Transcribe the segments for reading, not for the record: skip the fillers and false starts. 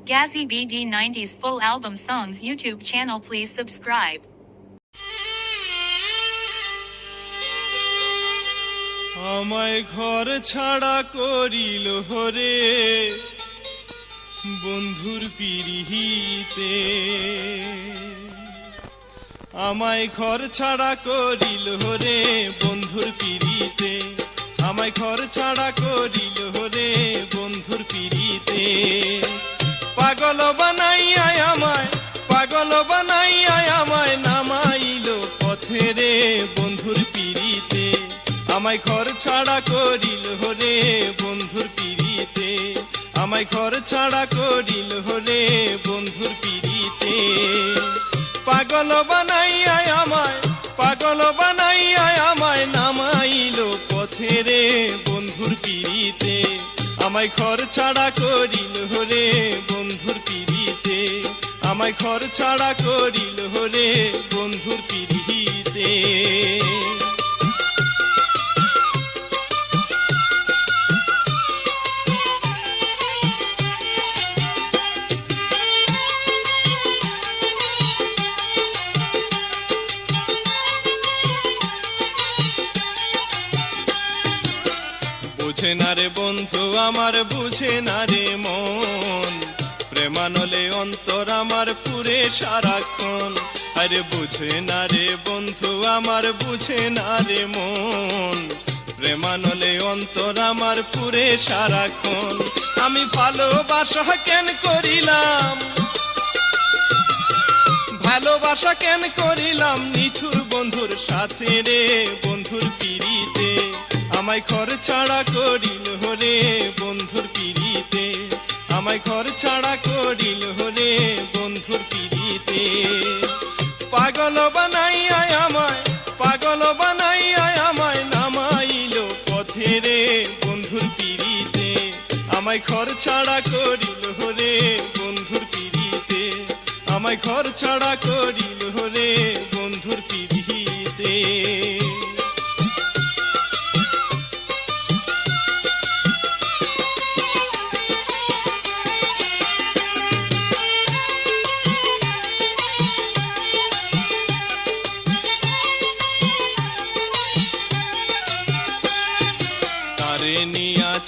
Gazzy BD 90s full album songs YouTube channel. Please subscribe. আমায় ঘর ছাড়া করিল হরে বন্ধুর পিরিহিতে, আমায় ঘর ছাড়া করিল হরে বন্ধুর পিরিতে, আমায় ঘর ছাড়া করিল হরে বন্ধুর পিরিতে। পাগল বানাইয়া আমায়, পাগল বানাইয়া আমায় নামাইল পথে রে বন্ধুর পিরিতে, আমায় ঘর ছাড়া করিল হরে বন্ধুর পিরিতে, আমায় ঘর ছাড়া করিল হরে বন্ধুর পিরিতে। পাগল বানাইয়া আমায়, পাগল বানাইয়া আমায় নামাইল পথে রে বন্ধুর পিরিতে, আমায় ঘর ছাড়া করিল হরে বন্ধুর পিরিতে, আমায় ঘর ছাড়া করিল হরে বন্ধুর পিরিতে। বুঝে না রে বন্ধু আমার, বুঝে না রে মন, প্রেমানলে অন্তর আমার পুরে সারাক্ষণ। আরে বুঝে না রে বন্ধু আমার, বুঝে না রে মন, প্রেমানলে অন্তর আমার পুরে সারাক্ষণ। আমি ভালোবাসা কেন করিলাম, ভালোবাসা কেন করিলাম নিঠুর বন্ধুর সাথে রে বন্ধুর পিরিতে, আমায় ঘর ছাড়া করিল হরে বন্ধুর পিরিতে, আমায় ঘর ছাড়া করিল হরে বন্ধুর পিরিতে। পাগল বানাইয়া আমায়, পাগল বানাইয়া আমায় নামাইল পথে রে বন্ধুর পিরিতে, আমায় ঘর ছাড়া করিল হরে বন্ধুর পিরিতে, আমায় ঘর ছাড়া করিল হরে বন্ধুর পিরিতে।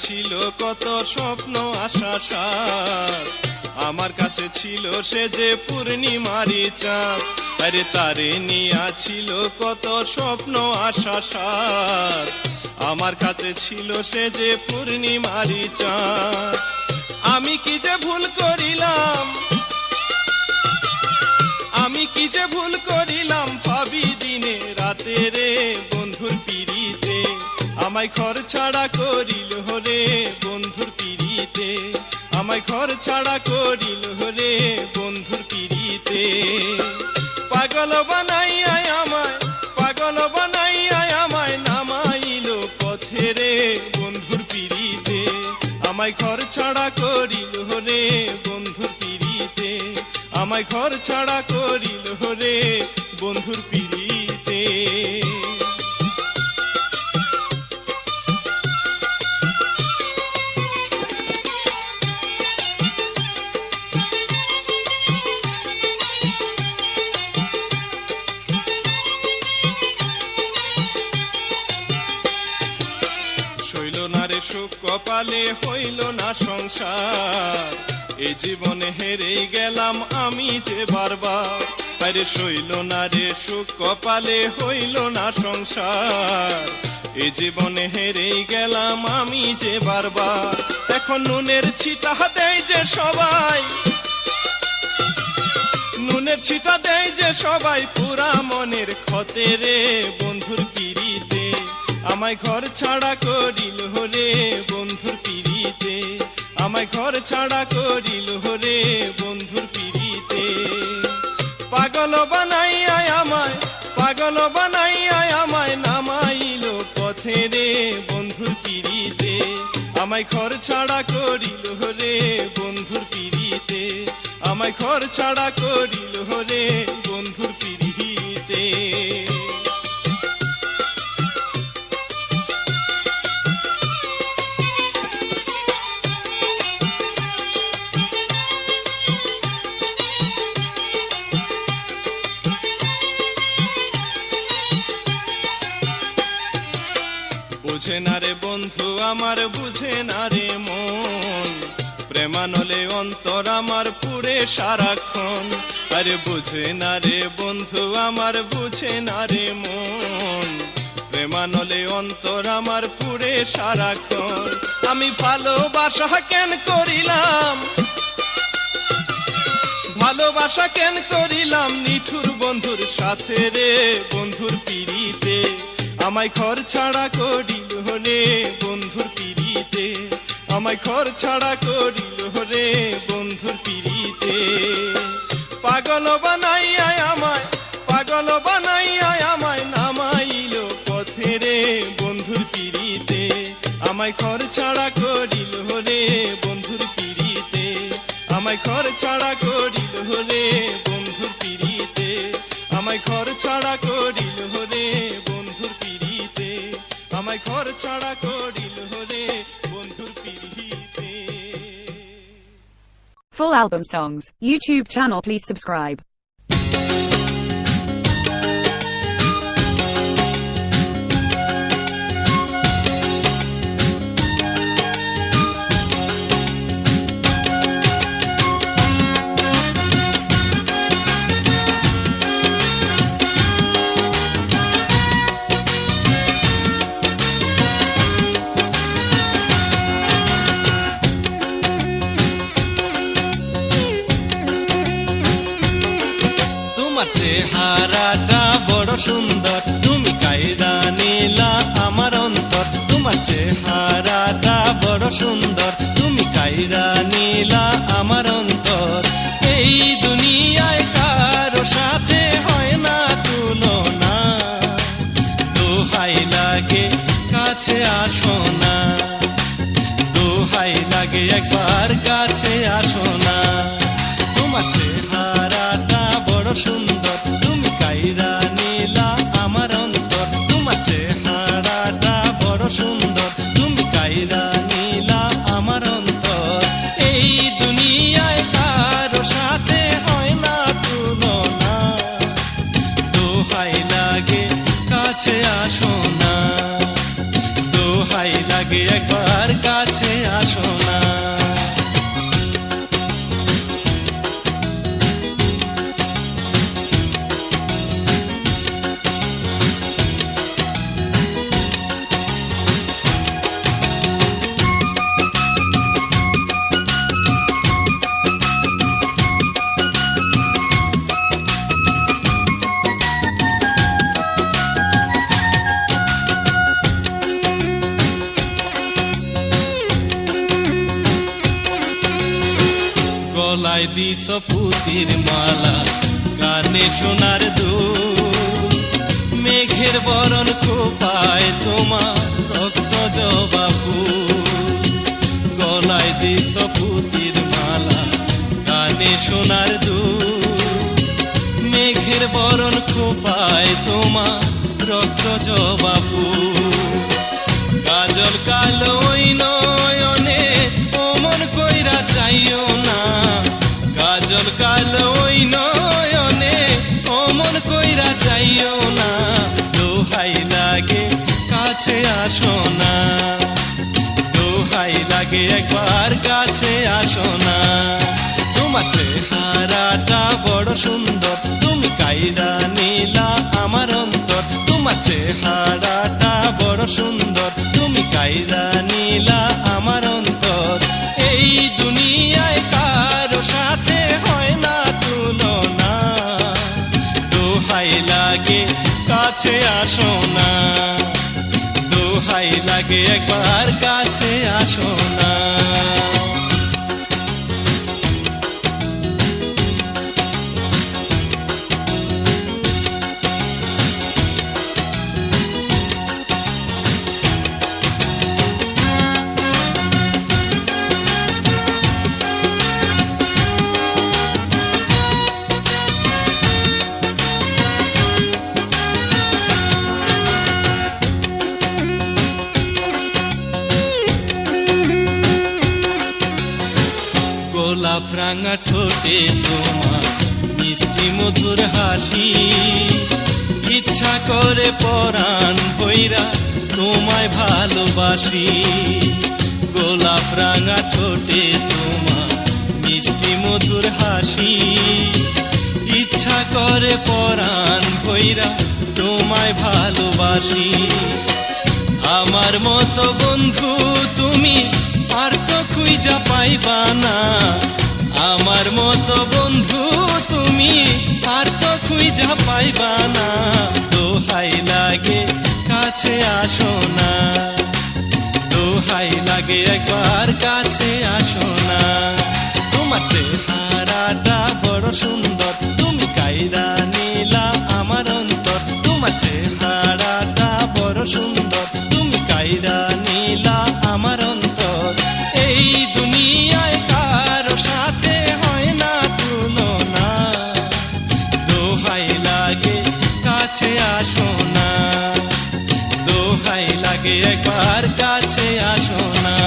ছিল কত স্বপ্ন আশা সার, আমার কাছে ছিল সে যে পূর্ণিমারি চাঁদ। আরে তারে নিয়া ছিল কত স্বপ্ন আশা সার, আমার কাছে ছিল সে যে পূর্ণিমারি চাঁদ। আমি কি যে ভুল করিলাম, আমি কি যে ভুল করিলাম ভাবি দিনে রাতে রে বন্ধুর পিরিতে, আমায় ঘর ছাড়া করিল হরে বন্ধুর পিরিতে, আমায় ঘর ছাড়া করিল হরে বন্ধুর পিরিতে। পাগল বানাইয়া আমায়, পাগল বানাইয়া আমায় নামাইল পথে রে বন্ধুর পিরিতে, আমায় ঘর ছাড়া করিল হরে বন্ধুর পিরিতে, আমায় ঘর ছাড়া করিল হরে বন্ধুর পিরিতে। সুখ কপালে হইল না সংসার, এই জীবনে হেরে গেলাম আমি যে বারবার। আরে সইল না রে সুখ কপালে হইল না সংসার, এই জীবনে হেরে গেলাম আমি যে বারবার। এখন নুনের ছিটা দেয় যে সবাই, নুনের ছিটা দেয় যে সবাই পুরা মনের ক্ষতে রে বন্ধুর পিরিতে, আমায় ঘর ছাড়া করিল হরে বন্ধুর পিরিতে, আমায় ঘর ছাড়া করিল হরে বন্ধুর পিরিতে। পাগল বানাইয়া আমায়, পাগল বানাইয়া আমায় নামাইল পথে রে বন্ধুর পিরিতে, আমায় ঘর ছাড়া করিল হরে বন্ধুর পিরিতে, আমায় ঘর ছাড়া করিল হরে বন্ধুর পিরিতে। না রে বন্ধু আমার বুঝে না রে মন, প্রেমানলে অন্তর আমার পুরে সারাক্ষণ। আরে বুঝে না রে বন্ধু আমার বুঝে না রে মন, প্রেমানলে অন্তর আমার পুরে সারাক্ষণ। আমি ভালোবাসা কেন করিলাম, ভালোবাসা কেন করিলাম নিঠুর বন্ধুর সাথে রে, বন্ধুর পিড়িতে আমায় ঘর ছাড়া করিল রে, বন্ধুর পিড়িতে আমায় ঘর ছাড়া করিল রে, বন্ধুর পিড়িতে। পাগল বানাইয়া আমায়, পাগল বানাইয়া আমায় নামাইল পথে রে, বন্ধুর পিড়িতে আমায় ঘর ছাড়া করিল রে, বন্ধুর পিড়িতে আমায় ঘর ছাড়া করিল রে, বন্ধুর পিড়িতে আমায় ঘর ছাড়া করিল রে, বন্ধুর পিড়িতে আমায় ঘর ছাড়া করিল রে, বন্ধুর পিড়িতে। Full album songs, YouTube channel, please subscribe. তোমার চেহারাটা বড় সুন্দর, তুমি কায়রা নীলা আমার অন্তর। তোমার চেহারাটা বড় সুন্দর, তুমি কায়রা নীলা আমার অন্তর। এই দুনিয়ায় কারো সাথে হয় না তুলনা, দোহাই লাগে কাছে আসো না, দোহাই লাগে একবার কাছে আসো না। তোমার চেহারাটা বড় সুন্দর, তুমি কায়রা নীলা আমার অন্তর। তোমার চেহারাটা বড় সুন্দর, তুমি কায়রা নীলা আমার অন্তর। এই দুনিয়ায় কারো সাথে হয় না তুলনা, দোহাই লাগে কাছে আসো না, দোহাই লাগে একবার কাছে আসো না। গলায় দিছ পুতির মালা, কানে সোনার দুল, মেঘের বরণ খোপায় তোমার রক্ত জবা ফুল। গলায় দিছ পুতির মালা, কানে সোনার দুল, মেঘের বরণ খোপায় তোমার রক্ত জবা ফুল। কাজল কালো ওই নয়নে অমন কইরা চাইও না, কাজল কালো ওই নয়নে অমন কইরা চাইও না। দোহাই লাগে কাছে আসো না, দোহাই লাগে একবার কাছে আসো না। তোমার চেহারাটা বড় সুন্দর, তুমি কায়রা নীলা আমার অন্তর। তোমার চেহারাটা বড় সুন্দর, তুমি কায়রা নীলা আমার অন্তর। এই দুনিয়ায় কারো সাথে হয় না তুলনা, দোহাই লাগে কাছে আসো না, দোহাই লাগে একবার কাছে আসো না। গোলাপ রাঙা ঠোঁটে তোমার মিষ্টি মধুর হাসি, ইচ্ছা করে পরাণ বইরা তোমায় ভালোবাসি। গোলাপ রাঙা ঠোঁটে তোমার মিষ্টি মধুর হাসি, ইচ্ছা করে পরাণ ভৈরা তোমায় ভালোবাসি। আমার মতো বন্ধু তুমি আর তো খুঁজা পাইবা না, আমার মতো বন্ধু তুমি আর তো খুঁজা পাইবা না। দোহাই লাগে কাছে আসো না, দোহাই লাগে একবার কাছে আসো না। তোমার চেহারাটা বড় সুন্দর, তুমি কাইরা নীলা আমার অন্তর। তোমার চেহারাটা বড় সুন্দর, তুমি কাইরা নীলা আমার অন্তর। এই দুনিয়ায় কারো সাথে হয় না তুলনা, দোহাই লাগে কাছে আসো না, দোহাই লাগে একবার কাছে আসো না।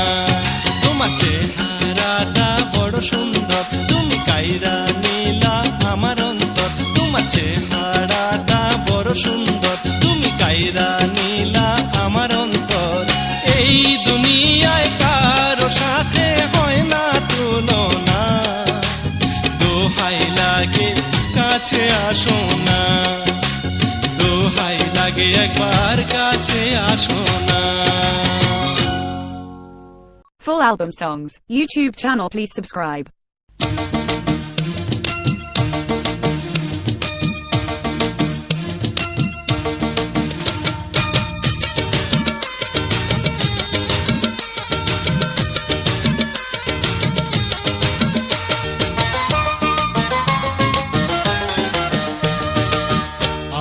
তোমার চেহারাটা বড় সুন্দর, তুমি কাইরা নীলা আমার অন্তর। তোমার চেহারাটা বড় সুন্দর, তুমি কাইরা নীলা আমার অন্তর। এই দুনিয়ায় কারো সাথে হয় না তুলনা, দোহাই লাগে কাছে আসো না, দোহাই লাগে একবার কাছে আসো না। Full album songs, YouTube channel please subscribe.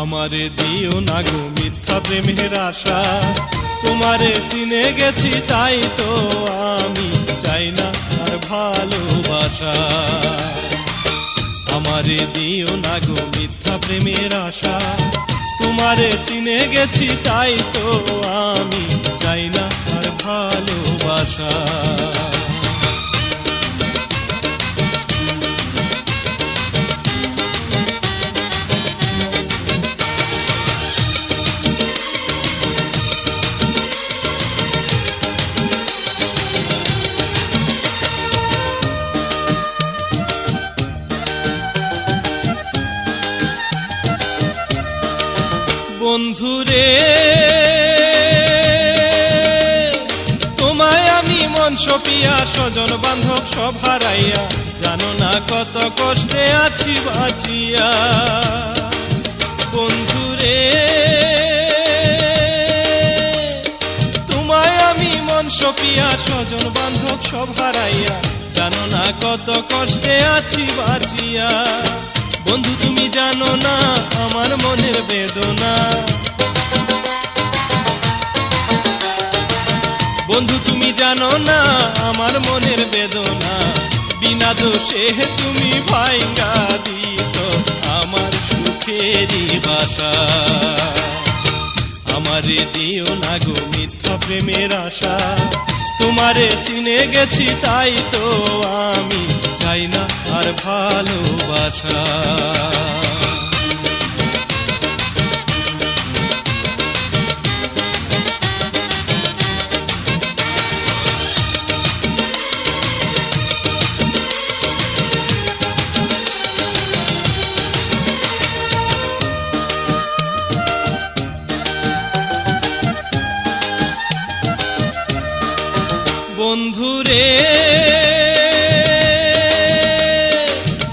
আমারে দিও না গো মিথ্যা প্রেমের আশা, তোমারে চিনে গেছি তাই তো আমি চাই না আর ভালোবাসা। আমারে দিও না গো মিথ্যা প্রেমের আশা, তোমারে চিনে গেছি তাই তো আমি চাই না আর ভালোবাসা। বন্ধুরে তোমায় আমি মন সপিয়া স্বজন বান্ধব সব হারাইয়া, জানো না কত কষ্টে আছি বাঁচিয়া। বন্ধুরে তোমায় আমি মন সপিয়া স্বজন বান্ধব সব হারাইয়া, জানো না কত কষ্টে আছি বাঁচিয়া। বন্ধু তুমি জানো না আমার মনের বেদনা, বন্ধু তুমি জানো না আমার মনের বেদনা। বিনা দোষে তুমি ভাইঙ্গা দিছ আমার সুখেরই বাসা। আমারে দিও না গো মিথ্যা প্রেমের আশা, তোমারে চিনে গেছি তাই তো আমি চাই না আর ভালোবাসা। বন্ধুরে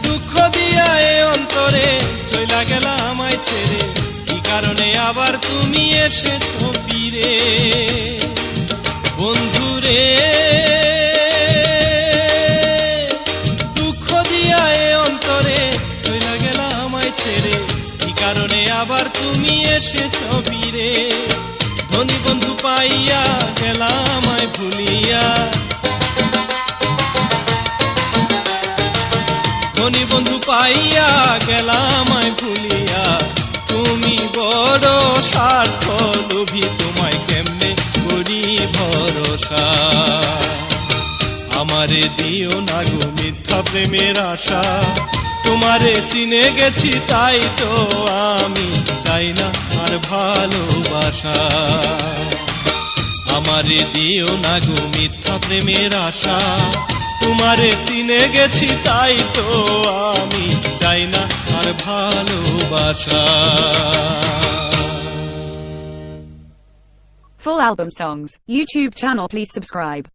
দুঃখ দিয়া এ অন্তরে চইলা গেলা আমায় ছেড়ে, কি কারণে আবার তুমি এসেছো ফিরে। বন্ধুরে দুঃখ দিয়া এ অন্তরে চইলা গেলা আমায় ছেড়ে, কি কারণে আবার তুমি এসেছো ফিরে। ধনী বন্ধু পাইয়া গেলা আমায় ভুলিয়া, ধনী বন্ধু পাইয়া গেলা আমায় ভুলিয়া। তুমি বড় স্বার্থ লোভী, তোমায় কেমনে করি ভরসা। আমারে দিও না গো মিথ্যা প্রেমের আশা, তোমারে চিনে গেছি তাই তো আমি চাই না আর ভালোবাসা। আমারে দিও না গো মিথ্যা প্রেমের আশা তোমারে চিনে গেছি তাই তো আমি চাই না আর ভালোবাসা Full album songs, YouTube channel please subscribe.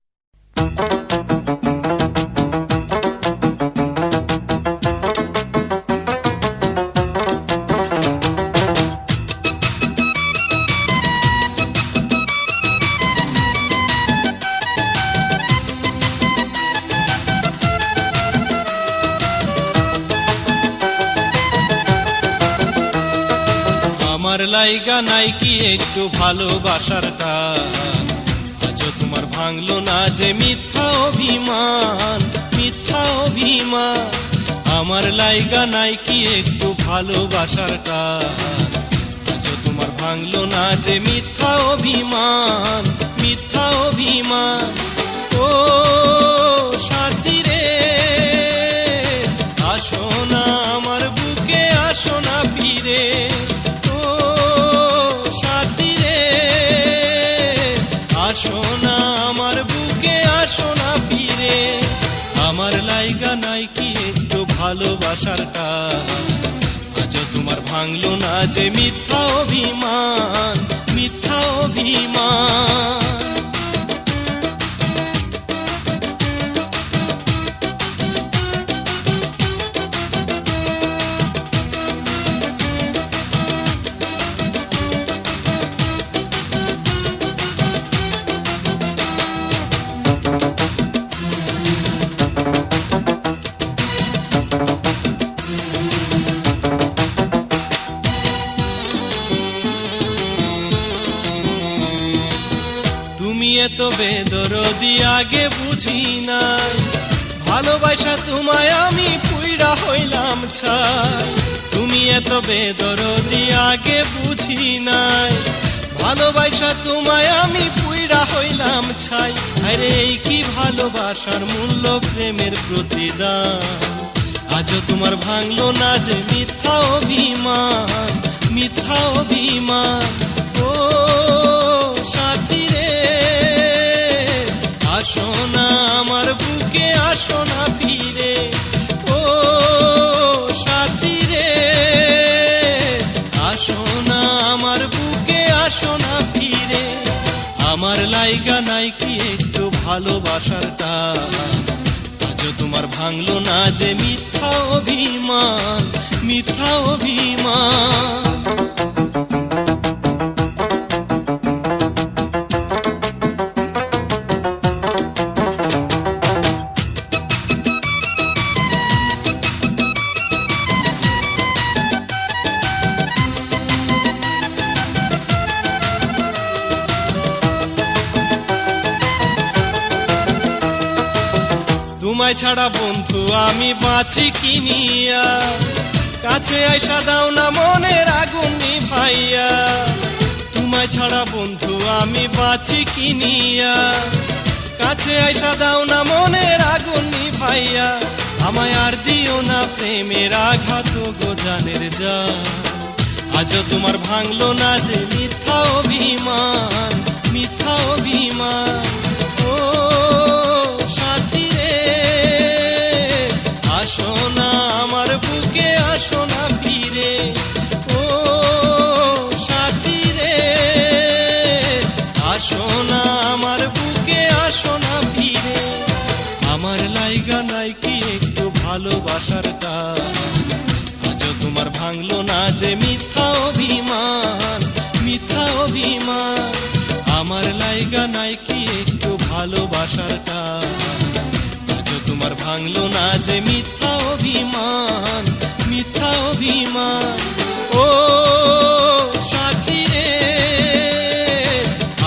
আমার লাইগা নাই কি একটু ভালোবাসার টান আজও তোমার ভাঙলো না যে মিথ্যা অভিমান মিথ্যা অভিমান আমার লাইগা নাই কি একটু ভালোবাসার টান আজও তোমার ভাঙলো না যে মিথ্যা অভিমান মিথ্যা অভিমান ও সাথী রে আসো না আমার বুকে আসো না ফিরে আসো না আমার বুকে আসো না ফিরে আমার লাইগা নাই কি একটু ভালোবাসার টান আজও তোমার ভাঙলো না যে মিথ্যা অভিমান মিথ্যা অভিমান তুমি এত বেদরদি আগে বুঝি নাই ভালোবাসা তোমায় আমি পুইরা হইলাম ছাই তুমি এত বেদরদি আগে বুঝি নাই ভালোবাসা তোমায় আমি পুইরা হইলাম ছাই আরে এই কি ভালোবাসার মূল্য প্রেমের প্রতিদান আজও তোমার ভাঙলো না যে মিথ্যা অভিমান মিথ্যা অভিমান ও সাথী রে আসো না আমার বুকে আসো না ফিরে ও সাথী রে আসো না আমার বুকে আসো না ফিরে আমার লাইগা নাই কি একটু ভালোবাসার টান আজও তোমার ভাঙলো না যে মিথ্যা অভিমান মিথ্যা অভিমান তোমায় ছাড়া বন্ধু আমি বাঁচি কিনিয়া কাছে আইসা দাও না মনের আগুন নিভাইয়া তোমায় ছাড়া বন্ধু আমি বাঁচি কিনিয়া কাছে আইসা দাও না মনের আগুন নিভাইয়া আমায় আর দিও না প্রেমের আঘাত গো জানের যা আজও তোমার ভাঙলো না যে মিথ্যা অভিমান মিথ্যা অভিমান ও সাথী রে আসো না আমার বুকে আসো না ফিরে ও সাথী রে আসো না আমার বুকে আসো না ফিরে আমার লাইগা নাই কি একটু ভালোবাসার টান আজও তোমার ভাঙলো না যে মিথ্যা অভিমান মিথ্যা অভিমান আমার লাইগা নাই কি একটু ভালোবাসার টান আজও তোমার ভাঙলো না যে মিথ্যা অভিমান মিথ্যা অভিমান ও সাথী রে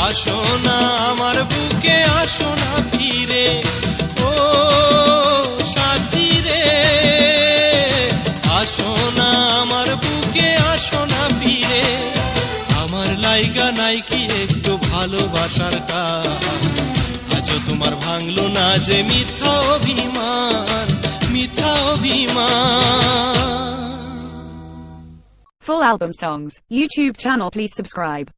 আসো না আমার বুকে আসো না ফিরে ও সাথী রে আসো না আমার বুকে আসো না ফিরে আমার লাইগা নাই কি একটু ভালোবাসার টান আজও তোমার ভাঙলো না যে মিথ্যা অভিমান মিথ্যা অভিমান Full album songs, YouTube channel please subscribe.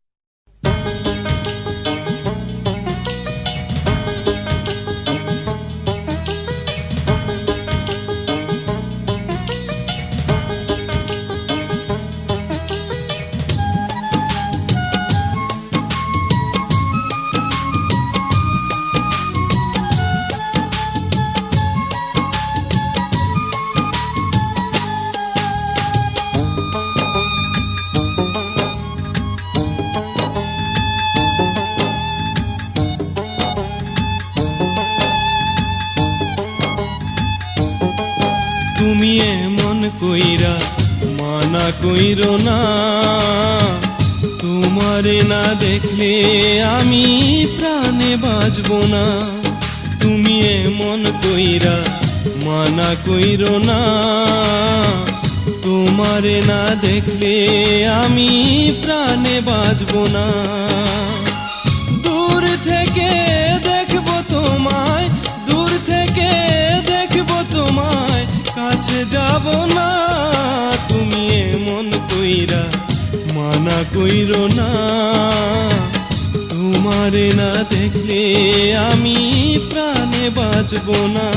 তুমি এমন কইরা মানা কইরো না, তোমারে না দেখলে আমি প্রাণে বাঁচবো না। তুমি এমন কইরা মানা কইরো না, তোমারে না দেখলে আমি প্রাণে বাঁচবো না। দূর থেকে দেখবো তোমায়, দূর থেকে দেখবো তোমায়, কাছে যাব না। তুমি এমন কইরা মানা কইরো না, তোমারে না দেখলে আমি প্রাণে বাঁচবো না।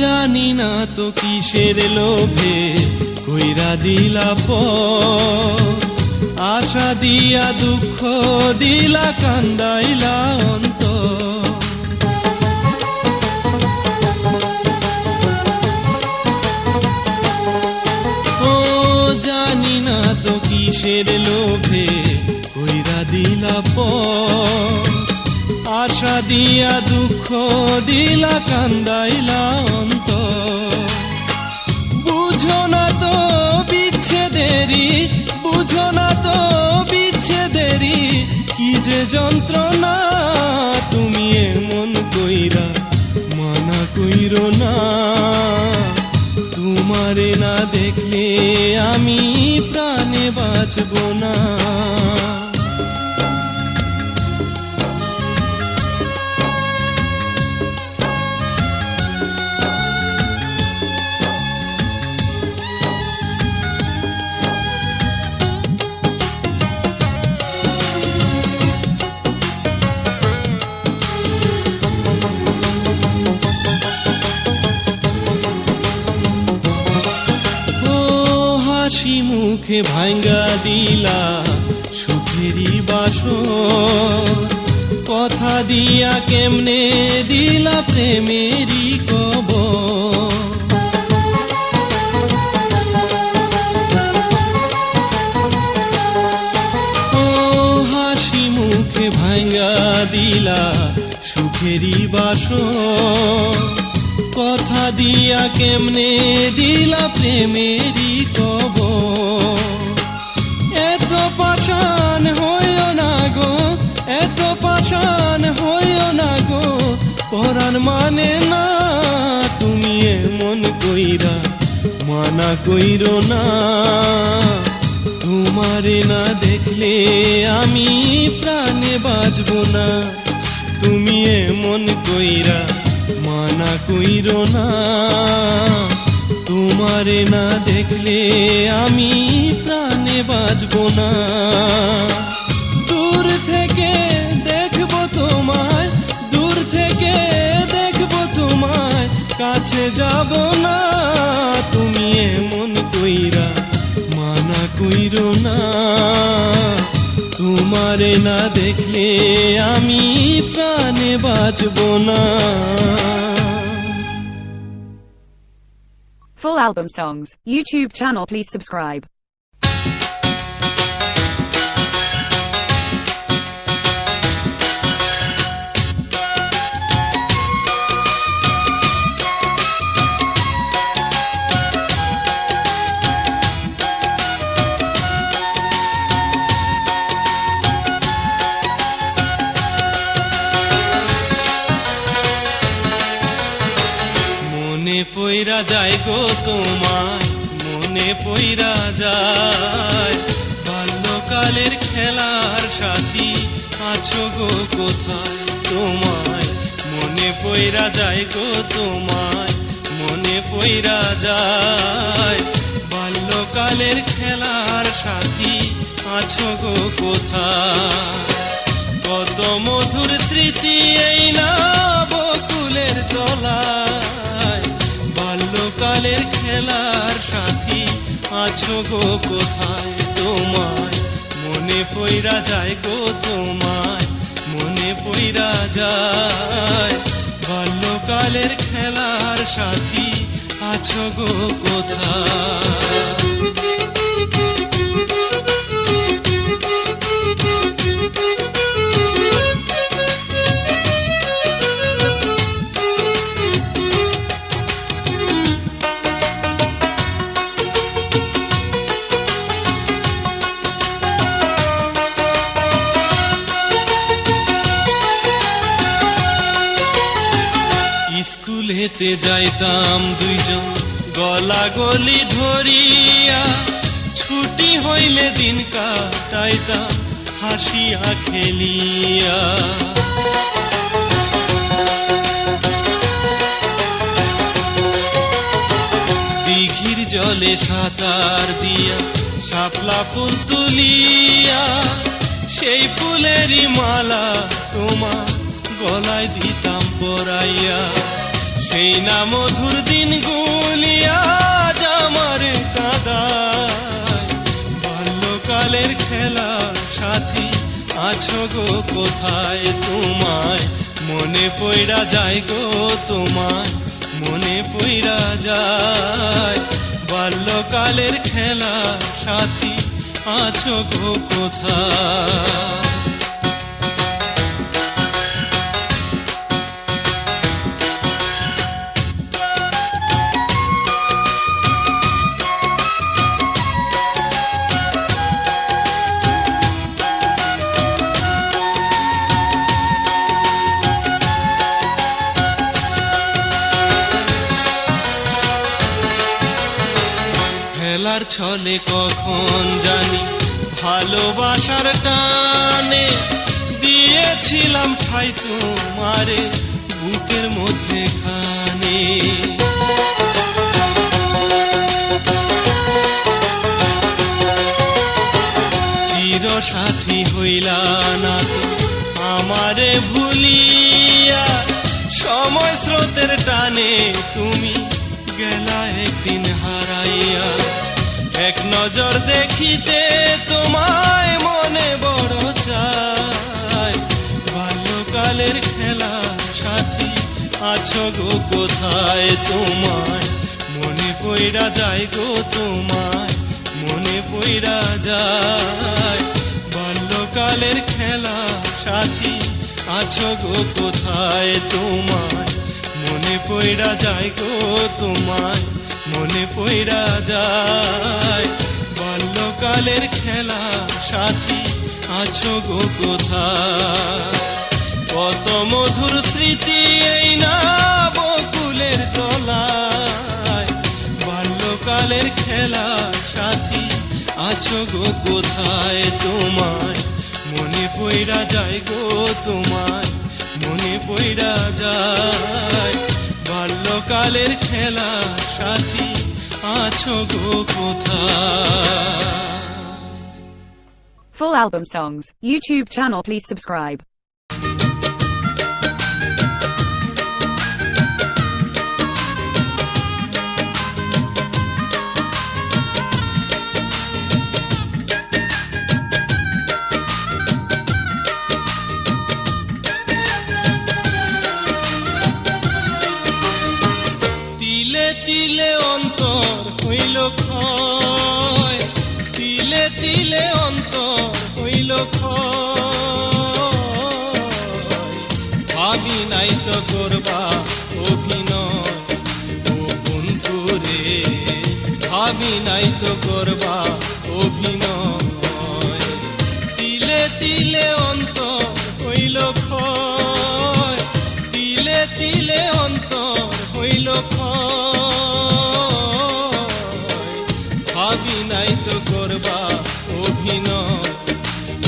জানি না তো কিসের লোভে কইরা দিলা পর, আশা দিয়া দুঃখ দিলা কান্দাইলা অন্তর। ও জানি না তো কিসের লোভে কইরা দিলা পর, আশা দিয়া দুঃখ দিলা কান্দাইলা অন্তর। বুঝো না তো বিচ্ছেদেরি, বুঝো না তো বিচ্ছেদেরি কি যে যন্ত্রণা। তুমি এমন কইরা মানা কইরো না, তোমারে না দেখলে আমি প্রাণে বাঁচবো না। হাসি মুখে ভাঙ্গা দিলা সুখেরই বাসর, কথা দিয়া কেমনে দিলা প্রেমেরই কবর। ও হাসি মুখে ভাঙ্গা দিলা সুখেরই বাসর, কথা দিয়া কেমনে দিলা প্রেমেরই কবর। এত পাষাণ হইও না গো, এত পাষাণ হইও না গো, পরাণ মানে না। তুমি এমন কইরা মানা কইরো না, তোমারে না দেখলে আমি প্রাণে বাঁচবো না। তুমি এমন কইরা মানা কইরো না, তোমারে না দেখলে আমি প্রাণে বাঁচবো না। দূর থেকে দেখবো তোমায়, দূর থেকে দেখবো তোমায়, কাছে যাব না। তুমি এমন কইরা মানা কইরো না, তোমারে না দেখলে আমি প্রাণে বাঁচবো না। Full album songs, YouTube channel, please subscribe. মনে পইরা যায় গো তোমায়, মনে পইরা যায়, বাল্যকালের খেলার সাথী আছো গো কোথায়। তোমায় মনে পইরা যায় গো তোমায়, মনে পইরা যায়, বাল্যকালের খেলার সাথী আছো গো কোথায়। কত মধুর স্মৃতি এই না বকুলের তলায়, বাল্যকালের খেলার সাথী আছো গো কোথায়। পইরা যায় গো তোমায়, মনে পইরা যায়। বাল্যকালের খেলার সাথী আছো গো কোথায়? স্কুলেতে যাইতাম দুইজন গলা গলি ধরিয়া, ছুটি হইলে দিন কাটাইতাম হাসিয়া খেলিয়া। দিঘির জলে সাঁতার দিয়া শাপলা ফুল তুলিয়া, সেই ফুলেরই মালা তোমার গলায় দিতাম পরাইয়া। সেই না মধুর দিন গুলিয়া আমার কাদায়, বাল্যকালের খেলা সাথী আছো গো কোথায়? তোমায় মনে পইরা যায় গো তোমায়, মনে পইরা যায়। বাল্যকালের খেলা সাথী আছো গো কোথায়? খেলার ছলে কখন জানি ভালোবাসার টানে দিয়েছিলাম ঠাই তোমারে বুকের মধ্যে খানে। চির সাথী হইলা না তো আমারে ভুলিয়া, সময় স্রোতের টানে তুমি গেলা একদিন হারাইয়া। এক নজর দেখিতে তোমায় মনে বড় চায়, বাল্যকালের খেলা সাথী আছো গো কোথায়? তোমায় মনে পইরা যায় গো তোমায়, মনে পইরা যায়। বাল্যকালের খেলা সাথী আছো গো কোথায়? তোমায় মনে পইরা যায় গো তোমায়, মনে পইরা যায়। বাল্যকালের খেলা সাথী আছো গো কোথায়? কত মধুর স্মৃতি এই না বকুলের তলায়, বাল্যকালের খেলা সাথী আছো গো কোথায়? তোমায় মনে পইরা যায় গো তোমায়, মনে পইরা যায়। বাল্যকালের খেলা সাথী আছো গো কোথায়? Full album songs, YouTube channel, please subscribe. তিলে তিলে অন্তর হইল ক্ষয়, তিলে তিলে অন্তর হইল ক্ষয়। ভাবি নাই তো করবা অভিনয় ও বন্ধু রে, ভাবি নাই তো করবা অভিনয়। তিলে তিলে অন্তর হইল ক্ষয়, তিলে তিলে অন্তর হইল ক্ষয়। ভাবি নাই তো করবা অভিনয়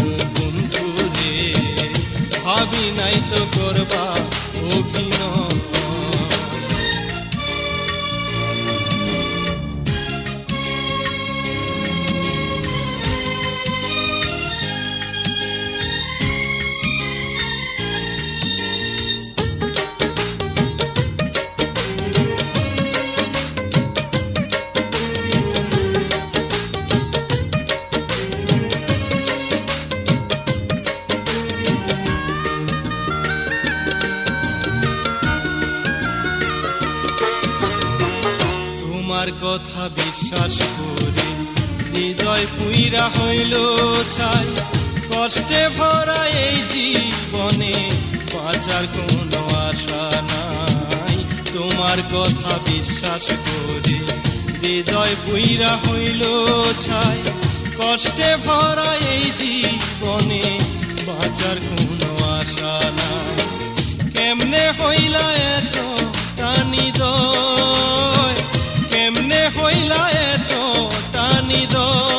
ও বন্ধু রে, ভাবি নাই তো করবা অভিনয়। তোমার কথা বিশ্বাস করে হৃদয় পুইরা হইল ছাই, কষ্টে ভরা এই জীবনে বাঁচার কোনো আশা নাই। তোমার কথা বিশ্বাস করে হৃদয় পুইরা হইল ছাই, কষ্টে ভরা এই জীবনে বাঁচার কোনো আশা নাই। কেমনে হইলা এত টানিদয়, কেমনে হইলা এত টানিদয়,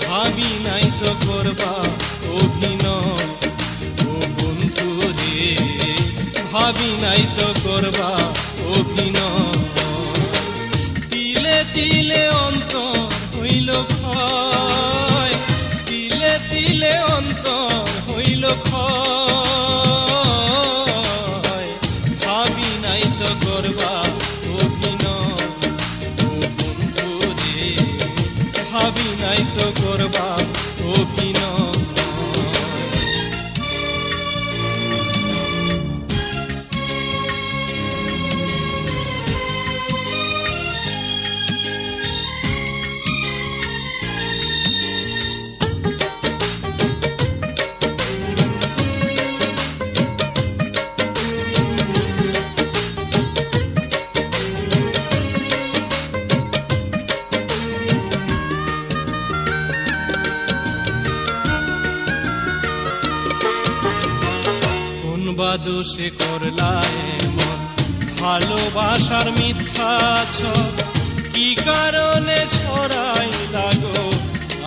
ভাবি নাই তো করবা অভিনয় ও বন্ধু রে, ভাবি নাই তো করবা অভিনয়। তিলে তিলে অন্তর হইল ক্ষয়, তিলে তিলে অন্তর হইল ক্ষয়, ভাবি নাই তো করবা অভিনয় ও বন্ধু রে, ভাবি নাই তো করবা অভিনয়। বা দোষে করলা এমন ভালোবাসার মিথ্যা ছক, কি কারণে ছড়াই লাগো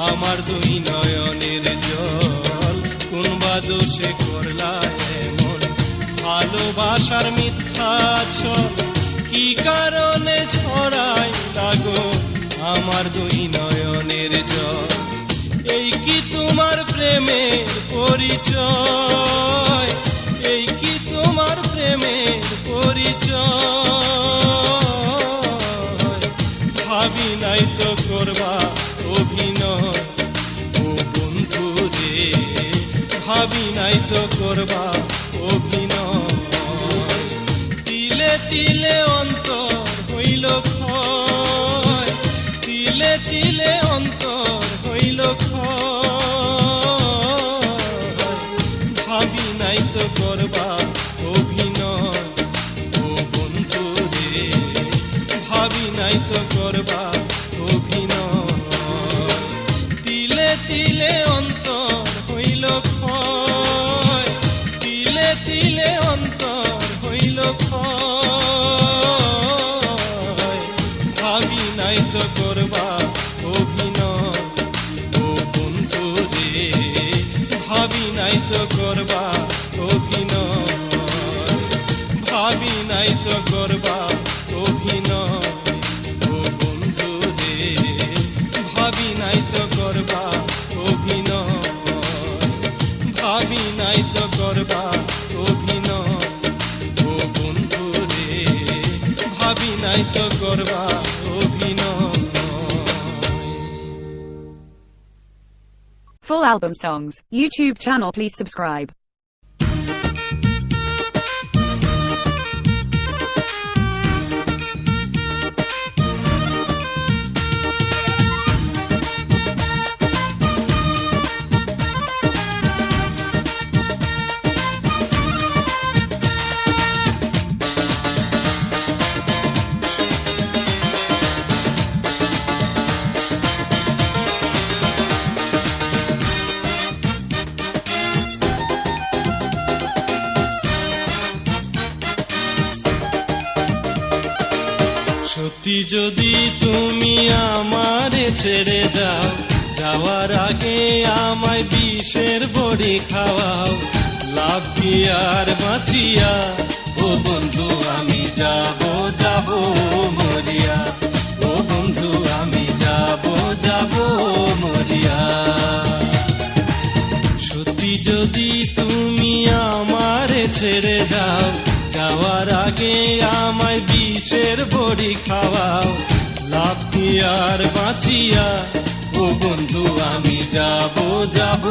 আমার দুই নয়নের জল। কোন বা দোষে করলা এমন ভালোবাসার মিথ্যা ছক, কি কারণে ছড়াই লাগো আমার দুই নয়নের জল। এই কি তোমার প্রেমের পরিচয়, এই কি তোমার প্রেমের পরিচয়, ভাবি নাই তো করবা অভিনয় ও বন্ধু রে, ভাবি নাই তো করবা অভিনয়। তিলে তিলে অন্তর হইল ক্ষয়, তিলে তিলে অন্তর হইল ক্ষয়, ভাবি নাই তো করবা অভিনয় ও বন্ধু রে, ভাবি নাই তো করবা অভিনয়। তিলে তিলে অন্তর হইল ক্ষয়, তিলে তিলে অন্তর হইল ক্ষয়, ভাবি নাই তো করবা অভিনয় ও বন্ধু রে, ভাবি নাই তো করবা অভিনয়, ভাবি নাই তো করবা অভিনয় ও বন্ধু রে, ভাবি নাই তো করবা অভিনয়, ভাবি নাই তো করবা অভিনয় ও বন্ধু রে, ভাবি নাই তো করবা অভিনয়। Full album songs, YouTube channel please subscribe. সত্যি যদি তুমি আমারে ছেড়ে যাও, যাওয়ার আগে আমায় বিষের বড়ি খাওয়াও, লাভ কি আর বাঁচিয়া ও বন্ধু আমি যাব যাব মরিয়া, ও বন্ধু আমি যাব যাব মরিয়া। সত্যি যদি তুমি আমারে ছেড়ে যাও, যাওয়ার আগে আমায় বিষের বড়ি খাওয়াও, লাভ কি আর বাঁচিয়া ও বন্ধু আমি যাব যাব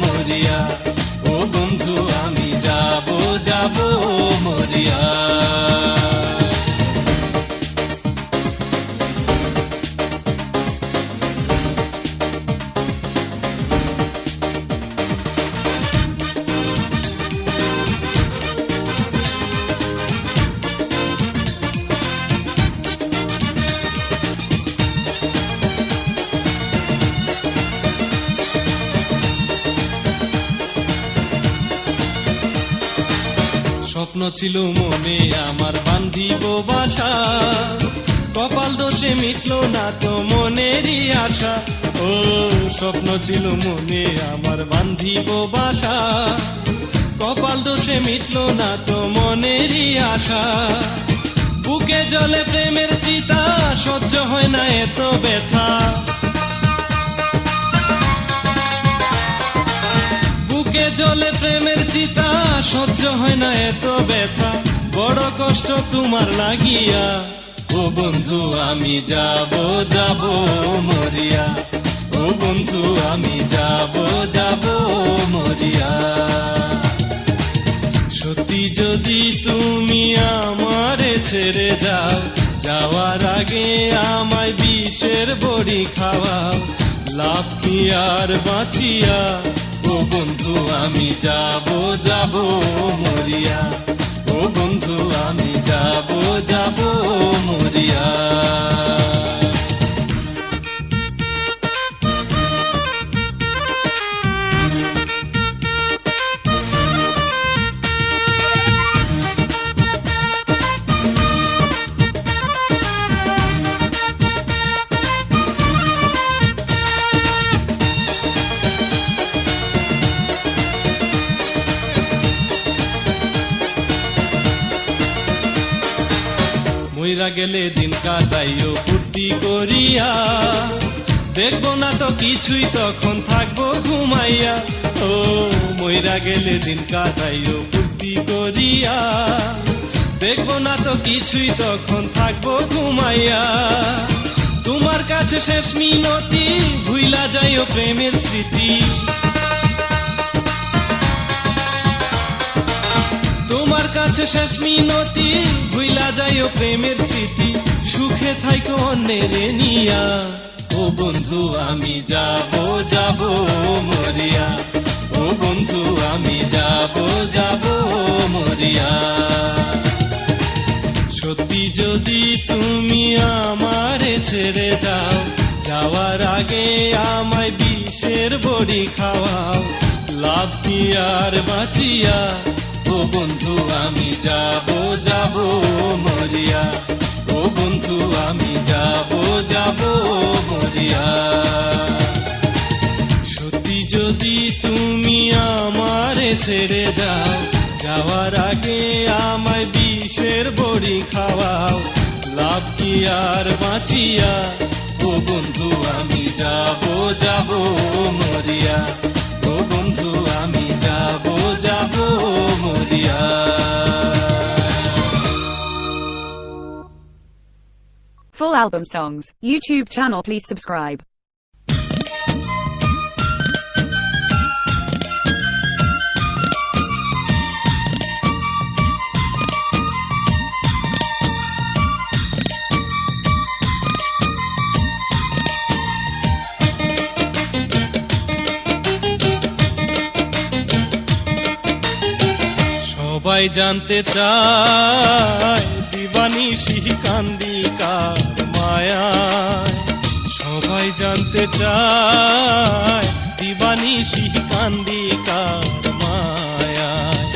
মরিয়া, ও বন্ধু আমি যাব যাব মরিয়া। স্বপ্ন ছিল মনে আমার বান্ধিব বাসা, কপাল দোষে মিটলো না তো মনেরই আশা। ও স্বপ্ন ছিল মনে আমার বান্ধিব বাসা, কপাল দোষে মিটলো না তো মনেরই আশা। বুকে জলে প্রেমের চিতা, সহ্য হয় না এত ব্যথা। বুকে জলে প্রেমের চিতা, সহ্য হয় না এত ব্যথা। বড় কষ্ট তোমার লাগিয়া, ও বন্ধু আমি যাব যাব মরিয়া, ও বন্ধু আমি যাব যাব মরিয়া। সত্যি যদি তুমি আমারে ছেড়ে যাও, যাওয়ার আগে আমায় বিষের বড়ি খাওয়াও। লাভ কি আর বাঁচিয়া, ও বন্ধু আমি যাব যাব মরিয়া, ও বন্ধু আমি যাব যাব মরিয়া। মইরা গেলে দিন কাটাইও ফুর্তি করিয়া, দেখবো না তো কিছুই তখন থাকবো ঘুমাইয়া। ও মইরা গেলে দিন কাটাইও ফুর্তি করিয়া, দেখবো না তো কিছুই তখন থাকবো ঘুমাইয়া। তোমার কাছে শেষ মিনতি, ভুইলা যাইও প্রেমের স্মৃতি। তোমার কাছে শেষ মিনতি, ভুইলা যাইও প্রেমের স্মৃতি। সুখে থাইকো অন্যের নিয়া, ও বন্ধু আমি যাব যাব মরিয়া, ও বন্ধু আমি যাব যাব মরিয়া। সত্যি যদি তুমি আমারে ছেড়ে যাও, যাওয়ার আগে আমায় বিষের বড়ি খাওয়াও। লাভ কি আর বাঁচিয়া, ও বন্ধু আমি যাব যাব মরিয়া, ও বন্ধু আমি যাব যাব মরিয়া। সত্যি যদি তুমি আমারে ছেড়ে যাও, যাওয়ার আগে আমায় বিষের বড়ি খাওয়াও। লাভ কি আর বাঁচিয়া, ও বন্ধু আমি যাব যাব মরিয়া, ও বন্ধু আমি যাব যাব মরিয়া। Full album songs, YouTube channel please subscribe. সবাই জানতে চায় দিবানিশি কান্দি কার মায়ায়। সবাই জানতে চায় দিবানিশি কান্দি কার মায়ায়।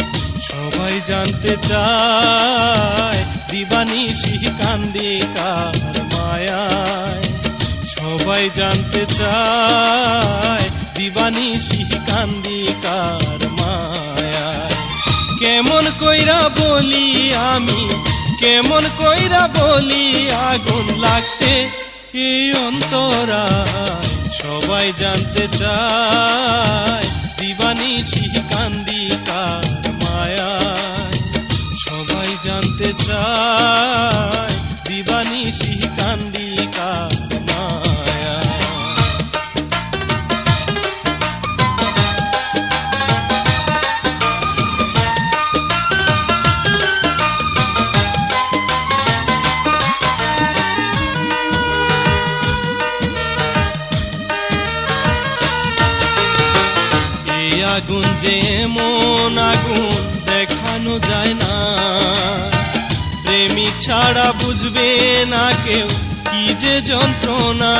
সবাই জানতে চায় দিবানিশি কান্দি কার মায়ায়। সবাই জানতে চায় দিবানিশি কান্দি কার মায়ায়। কেমন কইরা বলি আমি, কেমন কইরা বলি, আগুন লাগছে এই অন্তরায়। সবাই জানতে চায় দিবানিশি কান্দি কার মায়ায়। সবাই জানতে চায় দিবানিশি কান্দি কার মায়ায়। আগুন যে এমন আগুন দেখানো যায় না, প্রেমিক ছাড়া বুঝবে না কেউ কি যে যন্ত্রণা।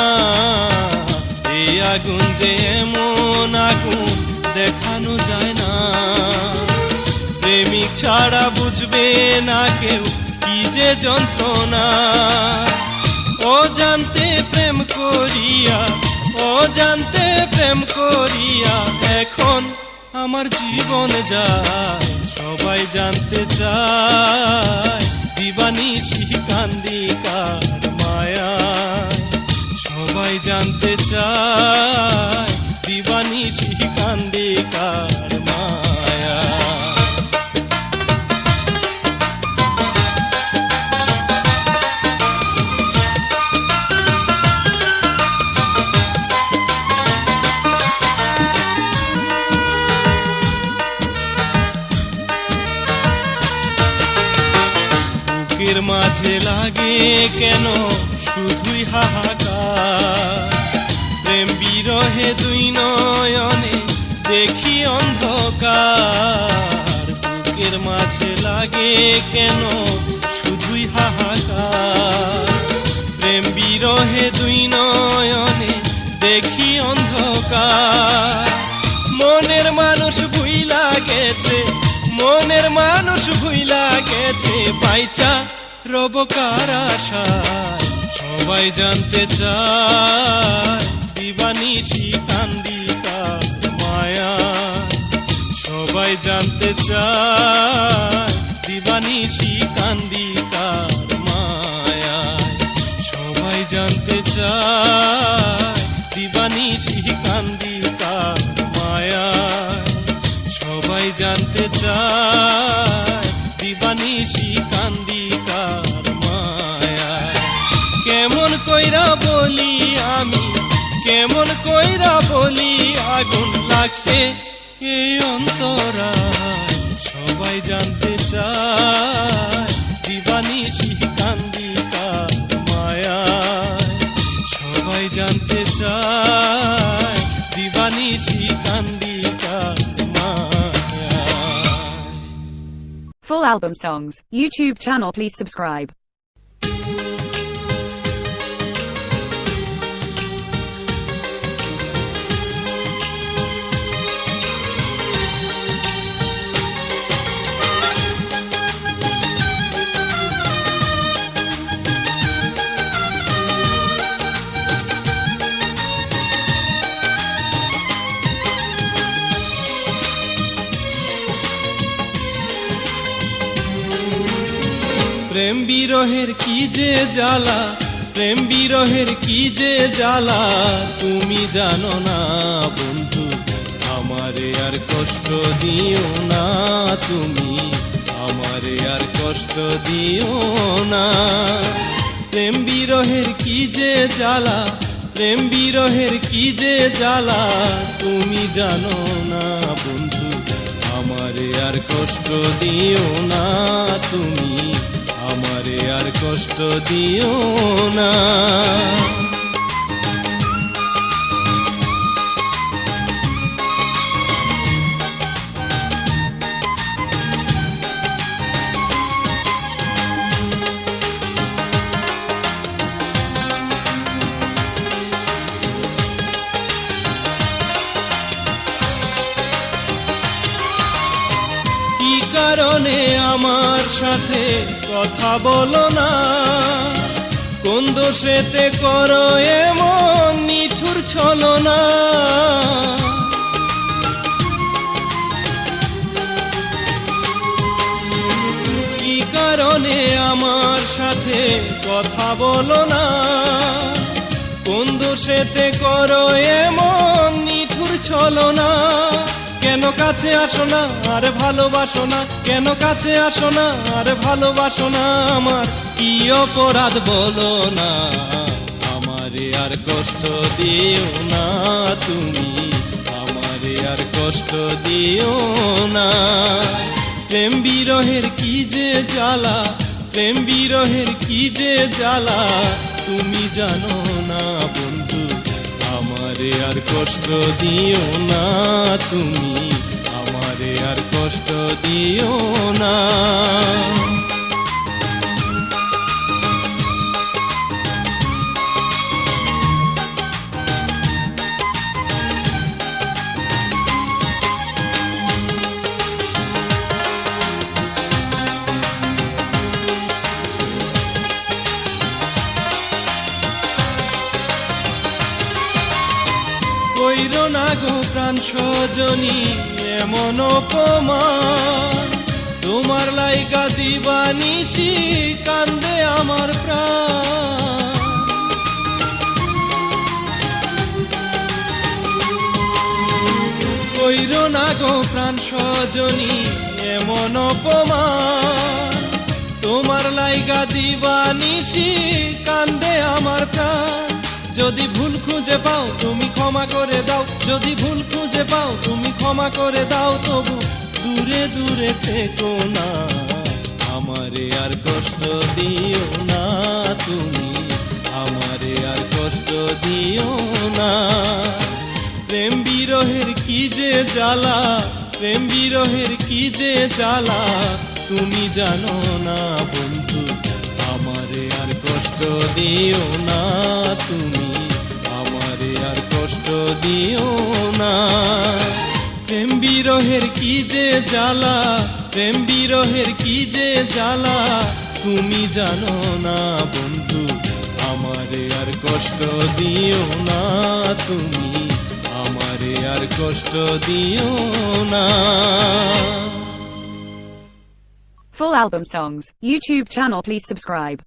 এই আগুন যে এমন আগুন দেখানো যায় না, প্রেমিক ছাড়া বুঝবে বুঝে না কেউ কি যে যন্ত্রণা। ও জানতে প্রেম করিয়া, ও জানতে প্রেম করিয়া এখন আমার জীবন যায়। সবাই জানতে চায় দিবানিশি কান্দি কার মায়ায়। সবাই জানতে চায় দিবানিশি কান্দি কার মায়া। বুকের মাঝে লাগে কেন শুধুই হাহাকার। প্রেম বিরহে দুই নয়নে দেখি অন্ধকার। বুকের মাঝে লাগে কেন শুধুই হাহাকার। প্রেম বিরহে দুই নয়নে দেখি অন্ধকার। মনের মানুষ ভুইলা গেছে, মনের মানুষ ভুইলা গেছে পাইচা রব কার আশায়। সবাই জানতে চায় দিবানিশি কান্দি কার মায়া। সবাই জানতে চায় দিবানিশি কান্দি কার মায়া। সবাই জানতে চায় দিবানিশি কান্দি কার মায়া। সবাই জানতে চায় দিবানিশি কান্দি কার মায়া। কেমন কইরা বলি আমি, কেমন কইরা বলি আগুন লাগছে এই অন্তরায়। সবাই জানতে চায় দিবানিশি কান্দি কার মায়া। সবাই জানতে চায় দিবানিশি কান্দি কার মায়া। Full album songs, YouTube channel please subscribe. প্রেম বিরহের কি যে জ্বালা, প্রেম বিরহের কি যে জ্বালা তুমি জানো না বন্ধু। আমারে আর কষ্ট দিও না তুমি, আমারে আর কষ্ট দিও না। প্রেম বিরহের কি যে জ্বালা, প্রেম বিরহের কি যে জ্বালা তুমি জানো না বন্ধু। আমারে আর কষ্ট দিও না তুমি, আমারে আর কষ্ট দিও না। কি কারণে আমার সাথে কথা বলো না, কোন দোষেতে করো এমন নিঠুর ছলনা। কি কারণে আমার সাথে কথা বলো না, কোন দোষেতে করো এমন নিঠুর ছলনা। কেন কাছে আসো না আর ভালোবাসো না, কেন কাছে আসো না আর ভালোবাসো না। আমার কি অপরাধ বলো না, আমারে আর কষ্ট দিও না তুমি, আমারে আর কষ্ট দিও না। প্রেম বিরহের কি যে জ্বালা, প্রেম বিরহের কি যে জ্বালা তুমি জানো না বন্ধু। আমারে আর কষ্ট দিও না তুমি, আমারে আর কষ্ট দিও না। কইরো না গো প্রাণ সজনী এমন অপমান, তোমার লাইগা দিবানিশি কান্দে আমার প্রাণ। কইরো না গো প্রাণ সজনী এমন অপমান, তোমার লাইগা দিবানিশি কান্দে আমার প্রাণ। যদি ভুল খুঁজে পাও তুমি ক্ষমা করে দাও, যদি ভুল খুঁজে পাও তুমি ক্ষমা করে দাও, তবু দূরে দূরে থেকো না, আমারে আর কষ্ট দিও না তুমি, আমারে আর কষ্ট দিও না। প্রেম বিরহের কি যে জ্বালা, প্রেম বিরহের কি যে জ্বালা, তুমি জানো না বন্ধু, আমারে আর কষ্ট দিও না তুমি, আমারে আর কষ্ট দিও না। প্রেম বিরহের কি যে জ্বালা, প্রেম বিরহের কি যে জ্বালা, তুমি জানো না বন্ধু, আমারে আর কষ্ট দিও না তুমি, আমারে আর কষ্ট দিও না। Full album songs, YouTube channel, please subscribe.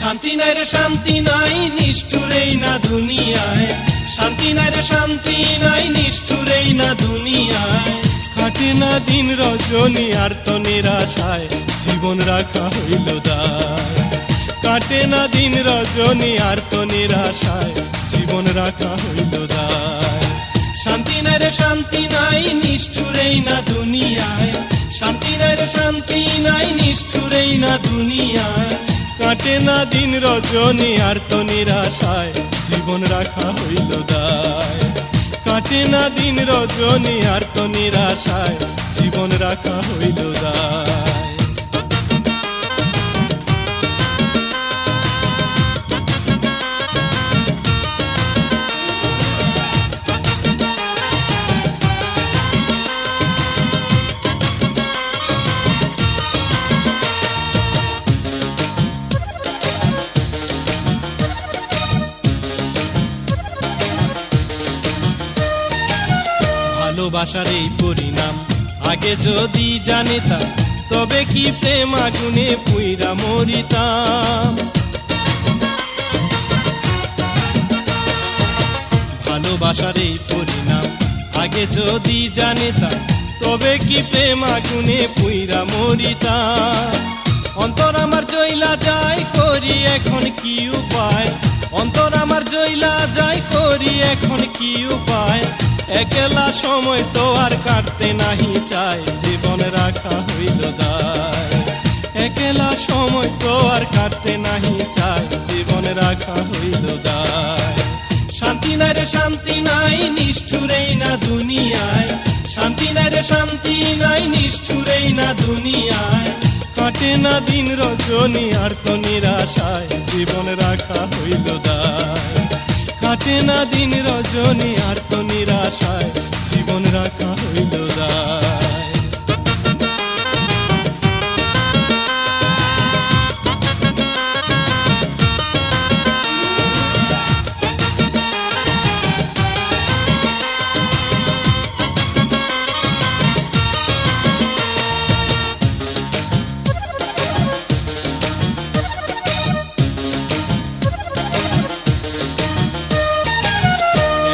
শান্তি নাই রে শান্তি নাই নিষ্ঠুরেই না দুনিয়ায়, শান্তি নাই রে শান্তি নাই নিষ্ঠুরেই না দুনিয়ায়। কাটে না দিন রজনী আর তো নিরাশায়, জীবন রাখা হইল দায়। কাটে না দিন রজনী আর তো নিরাশায়, জীবন রাখা হইল দায়। শান্তি নাই রে শান্তি নাই নিষ্ঠুরেই না দুনিয়ায়, শান্তি নাই রে শান্তি নাই নিষ্ঠুরেই না দুনিয়ায়। কাটে না দিন রজনী আর তো নিরাশায়, জীবন রাখা হইল দায়। কাটে না দিন রজনী আর তো নিরাশায়, জীবন রাখা হইল দায়। ভালোবাসার এই পরিণাম আগে যদি জানিতাম, তবে কি প্রেম আগুনে পুইরা মরিতাম। ভালোবাসার এই পরিণাম আগে যদি জানিতাম, তবে কি প্রেম আগুনে পুইরা মরিতাম। অন্তর আমার জইলা যায় করি এখন কি উপায়, অন্তর আমার জইলা যায় করি এখন কি উপায়। একলা সময় তো আর কাটতে নাহি চাই, জীবন রাখা হইল দায়। একলা সময় তো আর কাটতে নাহি চাই, জীবন রাখা হইল দায়। শান্তি নাই রে শান্তি নাই নিষ্ঠুরেই না দুনিয়ায়, শান্তি নাই রে শান্তি নাই নিষ্ঠুরেই না দুনিয়ায়। কাটে না দিন রজনী আর তো নিরাশায়, জীবন রাখা হইল দায়। কাটে না দিন রজনী আর তো নিরাশায়, জীবন রাখা হইল দায়।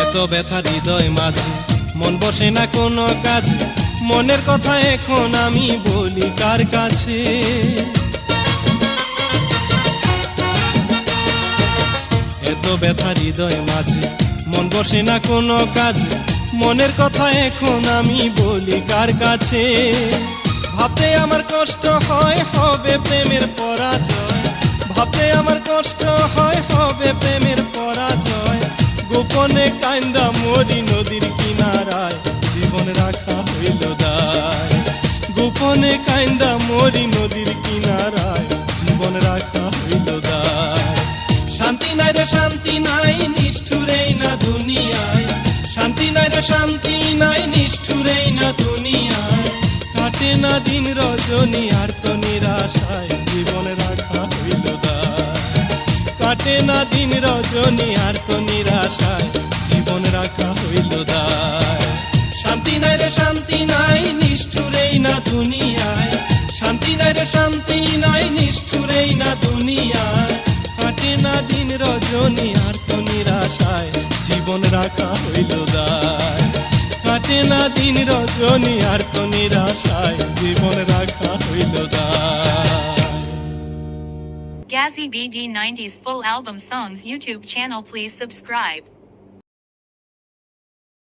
এত ব্যথা হৃদয় মাঝে, মন বসে না কোনো কাজে, মনের কথা এখন আমি বলি কার কাছে। এত ব্যথা হৃদয় মাঝে, মন বসে না কোনো কাজে, মনের কথা এখন আমি বলি কার কাছে। ভাবতে আমার কষ্ট হয় হবে প্রেমের পরাজয়, ভাবতে আমার কষ্ট হয় হবে প্রেমের পরাজয়। কান্দা মরি নদীর কিনারায় জীবন রাখা হইল দায় গোপনে কান্দা মরি নদীর কিনারায় জীবন রাখা হইল দায় শান্তি নাই রে শান্তি নাই নিষ্ঠুরেই না দুনিয়ায় শান্তি নাই রে শান্তি নাই নিষ্ঠুরেই না দুনিয়ায় কাটে না দিন রজনী আর তো নিরাশায় জীবন রাখা হইল দায় কাটে না দিন রজনী আর তো নিরাশায় জীবন রাখা হইল দায় শান্তি নাই রে শান্তি নাই নিষ্ঠুরেই না দুনিয়ায় শান্তি নাই রে শান্তি নাই নিষ্ঠুরেই না দুনিয়ায় কাটে না দিন রজনী আর তো নিরাশায় জীবন রাখা হইল দায় কাটে না দিন রজনী আর তো নিরাশায় জীবন রাখা হইল দায় Gazzy BD 90s full album songs YouTube channel please subscribe.